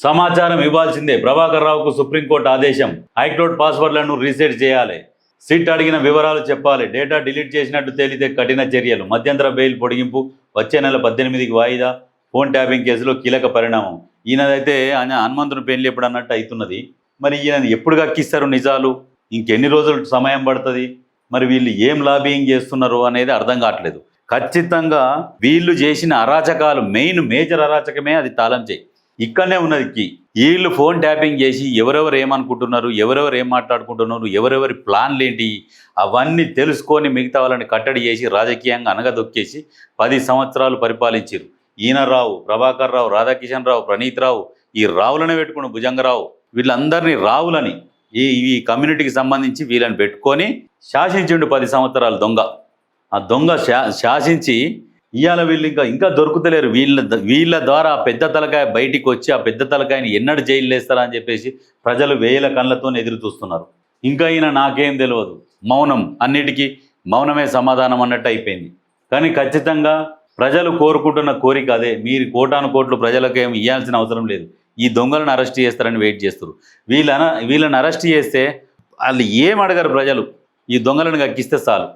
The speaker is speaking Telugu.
సమాచారం ఇవ్వాల్సిందే. ప్రభాకర్ రావుకు సుప్రీంకోర్టు ఆదేశం. హైకోర్టు పాస్వర్డ్లను రీసెట్ చేయాలి. సిట్ అడిగిన వివరాలు చెప్పాలి. డేటా డిలీట్ చేసినట్టు తేలితే కఠిన చర్యలు. మధ్యంతర బెయిల్ పొడిగింపు. వచ్చే నెల 18కి వాయిదా. ఫోన్ ట్యాపింగ్ కేసులో కీలక పరిణామం. ఈయనదైతే హనుమంతుని పెళ్లి ఎప్పుడు అన్నట్టు అవుతున్నది. మరి ఈయన ఎప్పుడు కక్కిస్తారు నిజాలు? ఇంకెన్ని రోజులు సమయం పడుతుంది? మరి వీళ్ళు ఏం లాబింగ్ చేస్తున్నారు అనేది అర్థం కావట్లేదు. ఖచ్చితంగా వీళ్ళు చేసిన అరాచకాలు, మేజర్ అరాచకమే అది తాళం చేయి. ఇక్కడనే ఉన్నది. వీళ్ళు ఫోన్ ట్యాపింగ్ చేసి ఎవరెవరు ఏమనుకుంటున్నారు, ఎవరెవరు ఏం మాట్లాడుకుంటున్నారు, ఎవరెవరి ప్లాన్లు ఏంటి అవన్నీ తెలుసుకొని మిగతా వాళ్ళని కట్టడి చేసి రాజకీయంగా అనగదొక్కేసి 10 సంవత్సరాలు పరిపాలించారు. ఈయన రావు, ప్రభాకర్ రావు, రాధాకిషన్ రావు, ప్రణీత్ రావు, ఈ రావులనే పెట్టుకున్న భుజంగరావు, వీళ్ళందరినీ రావులని ఈ కమ్యూనిటీకి సంబంధించి వీళ్ళని పెట్టుకొని శాసించిండు 10 సంవత్సరాలు దొంగ. ఆ దొంగ శాసించి ఇవాళ వీళ్ళు ఇంకా దొరుకుతలేరు. వీళ్ళ ద్వారా ఆ పెద్ద తలకాయ బయటికి వచ్చి ఆ పెద్ద తలకాయని ఎన్నడు జైలు వేస్తారా అని చెప్పేసి ప్రజలు వేల కళ్ళతో ఎదురు చూస్తున్నారు. ఇంకా ఈయన నాకేం తెలియదు, మౌనం, అన్నిటికీ మౌనమే సమాధానం అన్నట్టు అయిపోయింది. కానీ ఖచ్చితంగా ప్రజలు కోరుకుంటున్న కోరిక అదే. మీరు కోటాను కోట్లు ప్రజలకు ఏమి ఇవ్వాల్సిన అవసరం లేదు. ఈ దొంగలను అరెస్ట్ చేస్తారని వెయిట్ చేస్తారు. వీళ్ళని అరెస్ట్ చేస్తే వాళ్ళు ఏం అడగరు ప్రజలు. ఈ దొంగలను కక్కిస్తే చాలు.